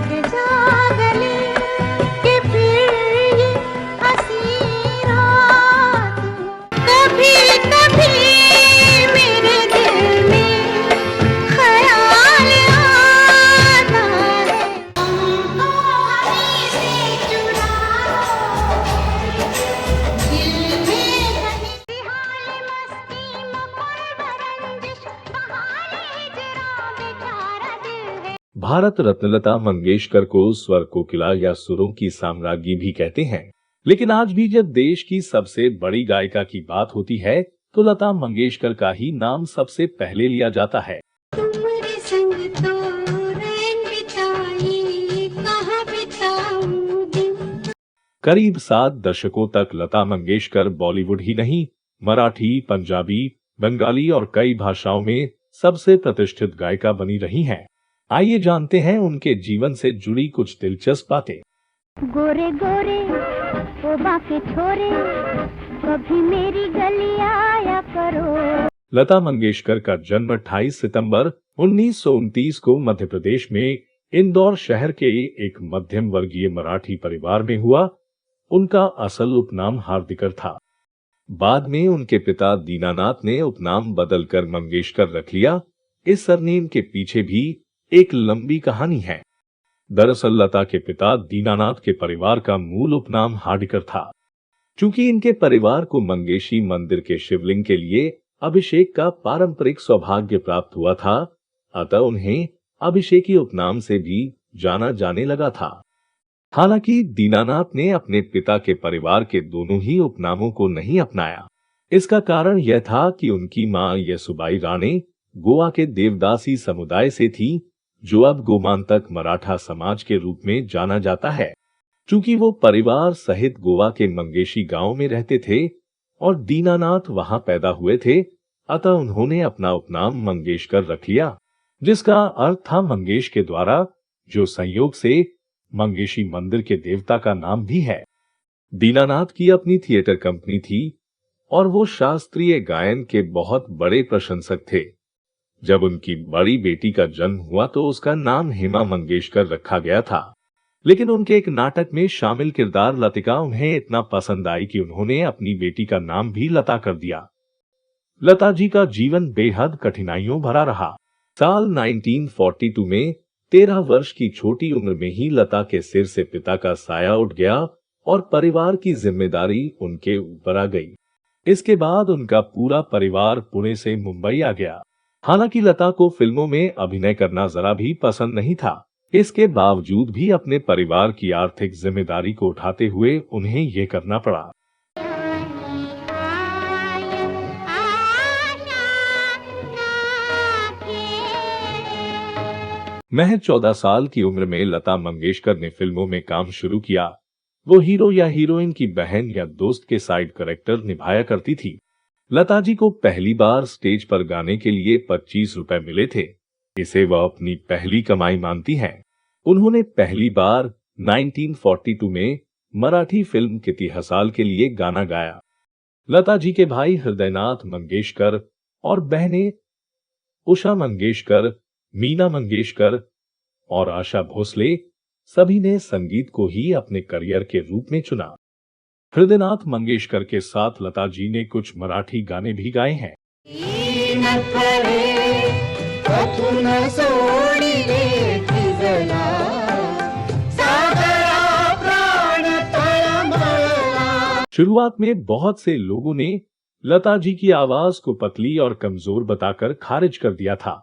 जग जागले कि फिर ये हंसी रात हो। कभी कभी मेरे दिल में ख्याल आता है, तुमको हमें से चुरा दिल में कहीं हाल मस्ती मकुल बरंजिश बहाल हिजरा बेचारा दिल है। भारत रत्न लता मंगेशकर को स्वर कोकिला या सुरों की साम्राज्ञी भी कहते हैं, लेकिन आज भी जब देश की सबसे बड़ी गायिका की बात होती है तो लता मंगेशकर का ही नाम सबसे पहले लिया जाता है। तुम्हारे संग तो रैन बिताई, कहाँ बिताऊं दिन। करीब 7 दशकों तक लता मंगेशकर बॉलीवुड ही नहीं, मराठी, पंजाबी, बंगाली और कई भाषाओं में सबसे प्रतिष्ठित गायिका बनी रही हैं। आइए जानते हैं उनके जीवन से जुड़ी कुछ दिलचस्प बातें। गोरे गोरे ओ बाके छोरे, कभी मेरी गली आया करो। लता मंगेशकर का जन्म 28 सितंबर 1929 को मध्य प्रदेश में इंदौर शहर के एक मध्यम वर्गीय मराठी परिवार में हुआ। उनका असल उपनाम हार्दिकर था। बाद में उनके पिता दीनानाथ ने उपनाम बदलकर मंगेशकर रख लिया। इस सरनेम के पीछे भी एक लंबी कहानी है। दरअसल लता के पिता दीनानाथ के परिवार का मूल उपनाम हार्दिकर था। चूंकि इनके परिवार को मंगेशी मंदिर के शिवलिंग के लिए अभिषेक का पारंपरिक सौभाग्य प्राप्त हुआ था, अतः उन्हें अभिषेकी उपनाम से भी जाना जाने लगा था। हालांकि दीनानाथ ने अपने पिता के परिवार के दोनों ही उपनामों को नहीं अपनाया। इसका कारण यह था कि उनकी मां येसुबाई राणे गोवा के देवदासी समुदाय से थी, जो अब गोमांतक मराठा समाज के रूप में जाना जाता है। चूंकि वो परिवार सहित गोवा के मंगेशी गांव में रहते थे और दीनानाथ वहां पैदा हुए थे, अतः उन्होंने अपना उपनाम मंगेशकर रख लिया, जिसका अर्थ था मंगेश के द्वारा, जो संयोग से मंगेशी मंदिर के देवता का नाम भी है। दीनानाथ की अपनी थिएटर कंपनी थी और वो शास्त्रीय गायन के बहुत बड़े प्रशंसक थे। जब उनकी बड़ी बेटी का जन्म हुआ तो उसका नाम हेमा मंगेशकर रखा गया था, लेकिन उनके एक नाटक में शामिल किरदार लतिका उन्हें इतना पसंद आई कि उन्होंने अपनी बेटी का नाम भी लता कर दिया। लता जी का जीवन बेहद कठिनाइयों भरा रहा। साल 1942 में 13 वर्ष की छोटी उम्र में ही लता के सिर से पिता का साया उठ गया और परिवार की जिम्मेदारी उनके ऊपर आ गई। इसके बाद उनका पूरा परिवार पुणे से मुंबई आ गया। हालांकि लता को फिल्मों में अभिनय करना जरा भी पसंद नहीं था, इसके बावजूद भी अपने परिवार की आर्थिक जिम्मेदारी को उठाते हुए उन्हें ये करना पड़ा। महज 14 साल की उम्र में लता मंगेशकर ने फिल्मों में काम शुरू किया। वो हीरो या हीरोइन की बहन या दोस्त के साइड कैरेक्टर निभाया करती थी। लता जी को पहली बार स्टेज पर गाने के लिए 25 रुपए मिले थे। इसे वह अपनी पहली कमाई मानती हैं। उन्होंने पहली बार 1942 में मराठी फिल्म किती हसाल के लिए गाना गाया। लता जी के भाई हृदयनाथ मंगेशकर और बहनें उषा मंगेशकर, मीना मंगेशकर और आशा भोसले सभी ने संगीत को ही अपने करियर के रूप में चुना। हृदयनाथ मंगेशकर के साथ लता जी ने कुछ मराठी गाने भी गाए हैं। शुरुआत में बहुत से लोगों ने लता जी की आवाज को पतली और कमजोर बताकर खारिज कर दिया था,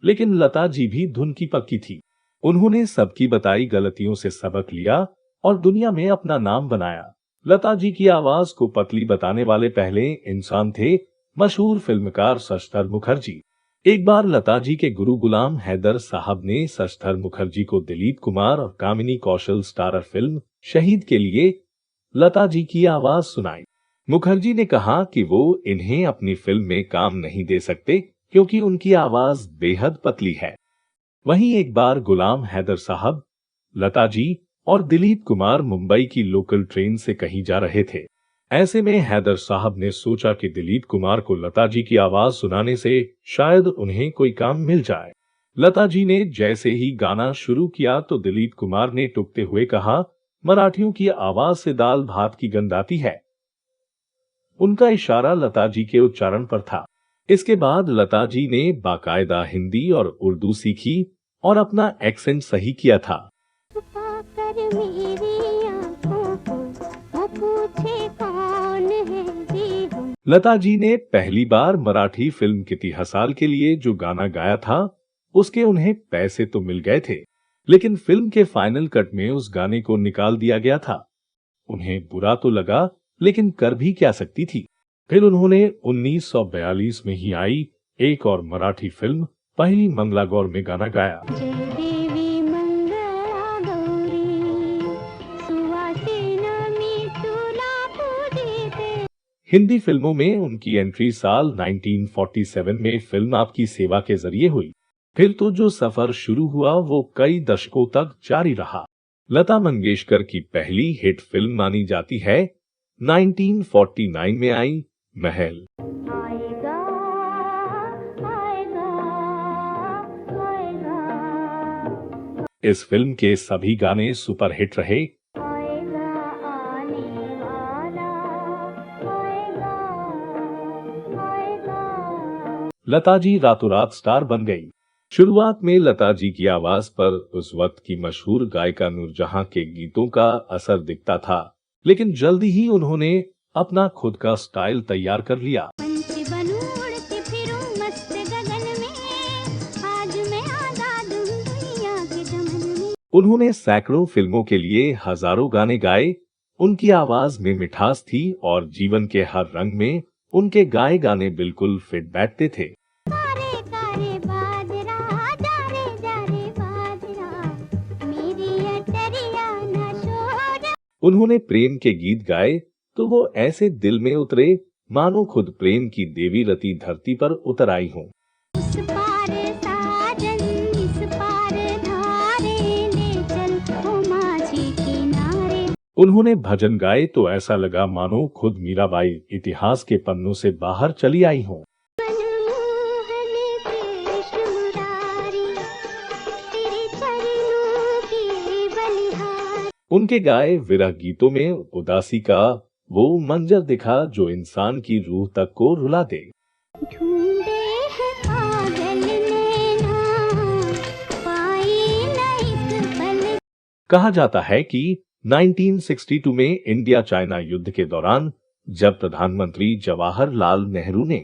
लेकिन लता जी भी धुन की पक्की थी। उन्होंने सबकी बताई गलतियों से सबक लिया और दुनिया में अपना नाम बनाया। लता जी की आवाज को पतली बताने वाले पहले इंसान थे मशहूर फिल्मकार शशधर मुखर्जी। एक बार लता जी के गुरु गुलाम हैदर साहब ने शशधर मुखर्जी को दिलीप कुमार और कामिनी कौशल स्टारर फिल्म शहीद के लिए लता जी की आवाज सुनाई। मुखर्जी ने कहा कि वो इन्हें अपनी फिल्म में काम नहीं दे सकते क्योंकि उनकी आवाज बेहद पतली है। वहीं एक बार गुलाम हैदर साहब, लता जी और दिलीप कुमार मुंबई की लोकल ट्रेन से कहीं जा रहे थे। ऐसे में हैदर साहब ने सोचा कि दिलीप कुमार को लता जी की आवाज सुनाने से शायद उन्हें कोई काम मिल जाए। लता जी ने जैसे ही गाना शुरू किया तो दिलीप कुमार ने टुकते हुए कहा, मराठियों की आवाज से दाल भात की गंध आती है। उनका इशारा लता जी के उच्चारण पर था। इसके बाद लता जी ने बाकायदा हिंदी और उर्दू सीखी और अपना एक्सेंट सही किया था। छुपाकर मेरी आंखों को वो पूछे कौन है जी हम। लता जी ने पहली बार मराठी फिल्म किती हसाल के लिए जो गाना गाया था, उसके उन्हें पैसे तो मिल गए थे, लेकिन फिल्म के फाइनल कट में उस गाने को निकाल दिया गया था। उन्हें बुरा तो लगा, लेकिन कर भी क्या सकती थी। फिर उन्होंने 1942 में ही आई एक और मराठी फिल्म पहली मंगला गौर में गाना गाया। जय देवी मंगला गौरी सुवासिनी मी तुला पूजिते। हिंदी फिल्मों में उनकी एंट्री साल 1947 में फिल्म आपकी सेवा के जरिए हुई। फिर तो जो सफर शुरू हुआ वो कई दशकों तक जारी रहा। लता मंगेशकर की पहली हिट फिल्म मानी जाती है 1949 में आई महल। आएगा आएगा आएगा इस फिल्म के सभी गाने सुपरहिट रहे। आएगा आने वाला आएगा आएगा। लता जी रातों रात स्टार बन गई। शुरुआत में लता जी की आवाज पर उस वक्त की मशहूर गायिका नूरजहां के गीतों का असर दिखता था, लेकिन जल्दी ही उन्होंने अपना खुद का स्टाइल तैयार कर लिया। पंछी बनूं उड़ती फिरूं मस्त गगन में, आज मैं आजाद हूँ दुनिया के चमन में। उन्होंने सैकड़ों फिल्मों के लिए हजारों गाने गाए। उनकी आवाज में मिठास थी और जीवन के हर रंग में उनके गाए गाने बिल्कुल फिट बैठते थे। कारे कारे बाजरा जा रे बाजरा, मेरी अटरिया न शोर। उन्होंने प्रेम के गीत गाए तो वो ऐसे दिल में उतरे मानो खुद प्रेम की देवी रति धरती पर उतर आई हों। उस पार साजन इस पार धारे, ले चल ओ माझी किनारे। उन्होंने भजन गाए तो ऐसा लगा मानो खुद मीराबाई इतिहास के पन्नों से बाहर चली आई हों। मनमोहन कृष्ण मुरारी, तेरे चरणों की बलिहार। उनके गाए विरह गीतों में उदासी का वो मंजर दिखा जो इंसान की रूह तक को रुला दे। ढूंढे है पागल नैना, पाई न एक पल। कहा जाता है कि 1962 में इंडिया चाइना युद्ध के दौरान जब प्रधानमंत्री जवाहरलाल नेहरू ने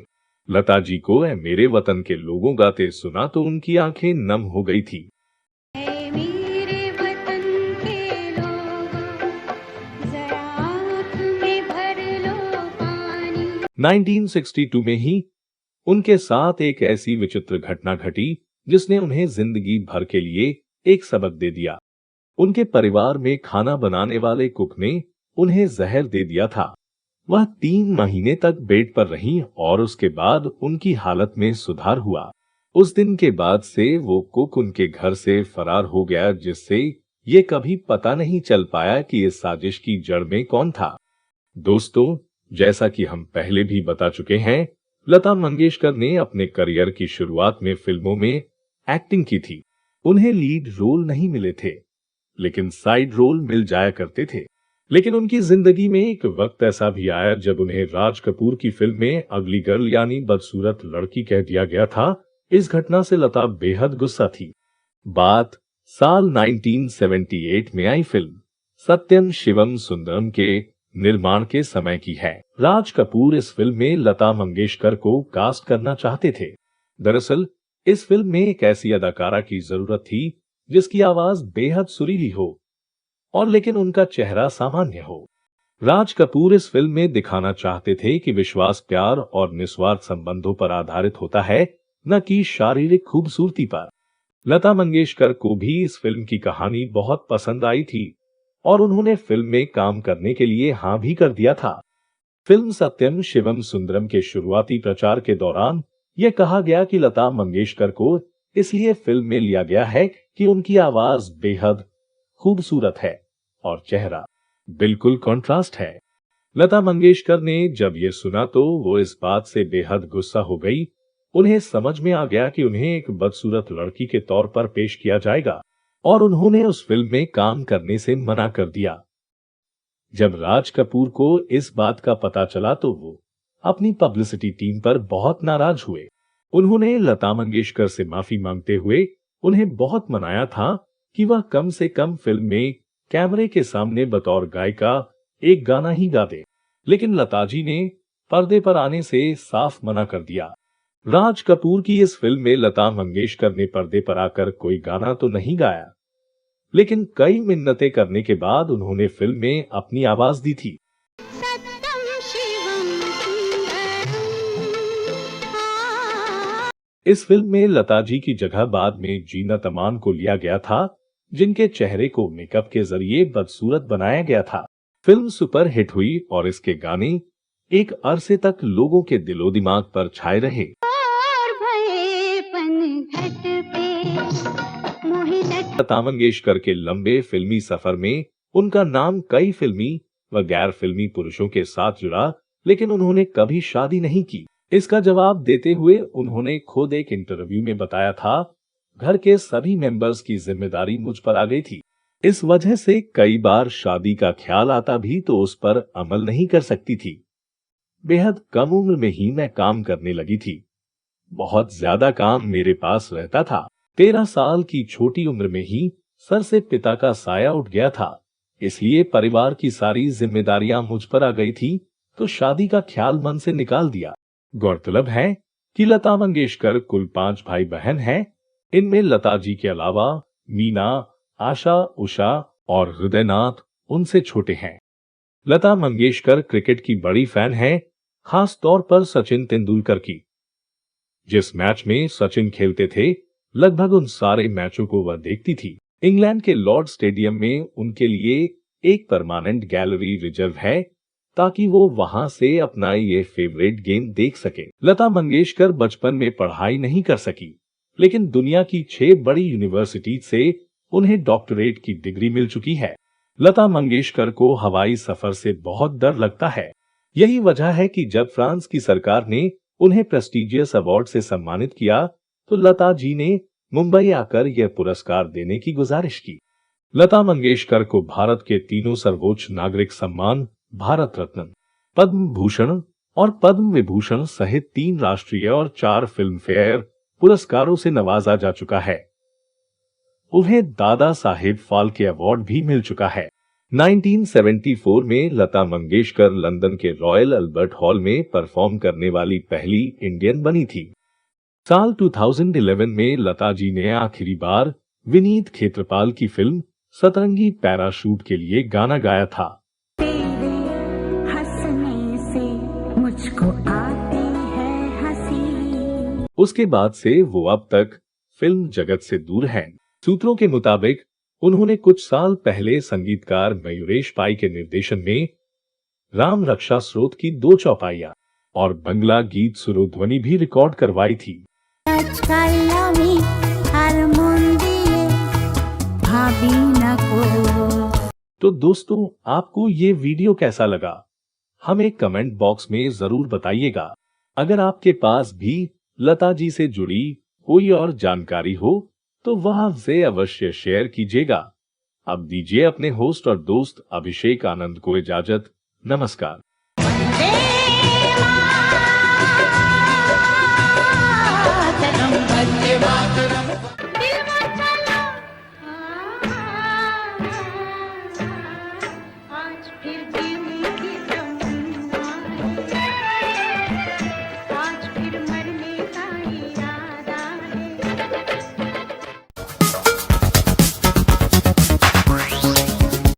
लता जी को "ऐ मेरे वतन के लोगों" गाते सुना तो उनकी आंखें नम हो गई थी। ऐ मेरे वतन के लोगों, जरा आँख में भर लो पानी। 1962 में ही उनके साथ एक ऐसी विचित्र घटना घटी जिसने उन्हें जिंदगी भर के लिए एक सबक दे दिया। उनके परिवार में खाना बनाने वाले कुक ने उन्हें जहर दे दिया था। वह 3 महीने तक बेड पर रहीं और उसके बाद उनकी हालत में सुधार हुआ। उस दिन के बाद से वो कुक उनके घर से फरार हो गया, जिससे ये कभी पता नहीं चल पाया कि इस साजिश की जड़ में कौन था। दोस्तों, जैसा कि हम पहले भी बता चुके हैं, लता मंगेशकर ने अपने करियर की शुरुआत में फिल्मों में एक्टिंग की थी। उन्हें लीड रोल नहीं मिले थे, लेकिन साइड रोल मिल जाया करते थे। लेकिन उनकी जिंदगी में एक वक्त ऐसा भी आया जब उन्हें राज कपूर की फिल्म में अगली गर्ल यानी बदसूरत लड़की कह दिया गया था। इस घटना से लता बेहद गुस्सा थी। बात साल 1978 में आई फिल्म सत्यम शिवम सुंदरम के निर्माण के समय की है। राज कपूर इस फिल्म में लता मंगेशकर को कास्ट करना चाहते थे। दरअसल इस फिल्म में एक ऐसी अदाकारा की जरूरत थी जिसकी आवाज बेहद सुरीली हो और लेकिन उनका चेहरा सामान्य हो। राज कपूर इस फिल्म में दिखाना चाहते थे कि विश्वास प्यार और निस्वार्थ संबंधों पर आधारित होता है, न कि शारीरिक खूबसूरती पर। लता मंगेशकर को भी इस फिल्म की कहानी बहुत पसंद आई थी और उन्होंने फिल्म में काम करने के लिए हाँ भी कर दिया था। फिल्म सत्यम शिवम सुंदरम के शुरुआती प्रचार के दौरान यह कहा गया कि लता मंगेशकर को इसलिए फिल्म में लिया गया है कि उनकी आवाज बेहद खूबसूरत है और चेहरा बिल्कुल कॉन्ट्रास्ट है। लता मंगेशकर ने जब ये सुना तो वो इस बात से बेहद गुस्सा हो गई उन्हें समझ में आ गया कि उन्हें एक बदसूरत लड़की के तौर पर पेश किया जाएगा और उन्होंने उस फिल्म में काम करने से मना कर दिया। जब राज कपूर को इस बात का पता चला तो वो अपनी पब्लिसिटी टीम पर बहुत नाराज हुए। उन्होंने लता मंगेशकर से माफी मांगते हुए उन्हें बहुत मनाया था कि वह कम से कम फिल्म में कैमरे के सामने बतौर गायिका एक गाना ही गा दे, लेकिन लता जी ने पर्दे पर आने से साफ मना कर दिया। राज कपूर की इस फिल्म में लता मंगेशकर ने पर्दे पर आकर कोई गाना तो नहीं गाया, लेकिन कई मिन्नतें करने के बाद उन्होंने फिल्म में अपनी आवाज दी थी। इस फिल्म में लता जी की जगह बाद में जीनत अमान को लिया गया था, जिनके चेहरे को मेकअप के जरिए बदसूरत बनाया गया था। फिल्म सुपर हिट हुई और इसके गाने एक अरसे तक लोगों के दिलो दिमाग पर छाए रहे। लता मंगेशकर के लंबे फिल्मी सफर में उनका नाम कई फिल्मी व गैर फिल्मी पुरुषों के साथ जुड़ा, लेकिन उन्होंने कभी शादी नहीं की। इसका जवाब देते हुए उन्होंने खुद एक इंटरव्यू में बताया था, घर के सभी मेंबर्स की जिम्मेदारी मुझ पर आ गई थी। इस वजह से कई बार शादी का ख्याल आता भी तो उस पर अमल नहीं कर सकती थी। बेहद कम उम्र में ही मैं काम करने लगी थी। बहुत ज्यादा काम मेरे पास रहता था। 13 साल की छोटी उम्र में ही सर से पिता का साया उठ गया था, इसलिए परिवार की सारी जिम्मेदारियां मुझ पर आ गई थी, तो शादी का ख्याल मन से निकाल दिया। गौरतलब है कि लता मंगेशकर कुल 5 भाई बहन हैं। इनमें लता जी के अलावा मीना, आशा, उषा और हृदयनाथ उनसे छोटे हैं। लता मंगेशकर क्रिकेट की बड़ी फैन हैं, खास तौर पर सचिन तेंदुलकर की। जिस मैच में सचिन खेलते थे, लगभग उन सारे मैचों को वह देखती थी। इंग्लैंड के लॉर्ड स्टेडियम में उनके लिए एक परमानेंट गैलरी रिजर्व है, ताकि वो वहां से अपना ये फेवरेट गेम देख सके। लता मंगेशकर बचपन में पढ़ाई नहीं कर सकी, लेकिन दुनिया की 6 बड़ी यूनिवर्सिटी से उन्हें डॉक्टरेट की डिग्री मिल चुकी है। लता मंगेशकर को हवाई सफर से बहुत डर लगता है। यही वजह है कि जब फ्रांस की सरकार ने उन्हें प्रेस्टिजियस अवार्ड से सम्मानित किया, तो लता जी ने मुंबई आकर यह पुरस्कार देने की गुजारिश की। लता मंगेशकर को भारत के 3 सर्वोच्च नागरिक सम्मान भारत रत्न, पद्म भूषण और पद्म विभूषण सहित 3 राष्ट्रीय और 4 फिल्म फेयर पुरस्कारों से नवाजा जा चुका है। उन्हें दादा साहेब फाल्के अवार्ड भी मिल चुका है। 1974 में लता मंगेशकर लंदन के रॉयल अल्बर्ट हॉल में परफॉर्म करने वाली पहली इंडियन बनी थी। साल 2011 में लता जी ने आखिरी बार विनीत खेत्रपाल की फिल्म सतरंगी पैराशूट के लिए गाना गाया था। तेरे हंसने से मुझको आती है हंसी। उसके बाद से वो अब तक फिल्म जगत से दूर हैं। सूत्रों के मुताबिक उन्होंने कुछ साल पहले संगीतकार मयूरेश पाई के निर्देशन में राम रक्षा स्रोत की 2 चौपाइयां और बंगला गीत सुरोध्वनि भी रिकॉर्ड करवाई थी। तो दोस्तों, आपको ये वीडियो कैसा लगा, हमें कमेंट बॉक्स में जरूर बताइएगा। अगर आपके पास भी लता जी से जुड़ी कोई और जानकारी हो तो वह हमसे अवश्य शेयर कीजिएगा। अब दीजिए अपने होस्ट और दोस्त अभिषेक आनंद को इजाजत। नमस्कार।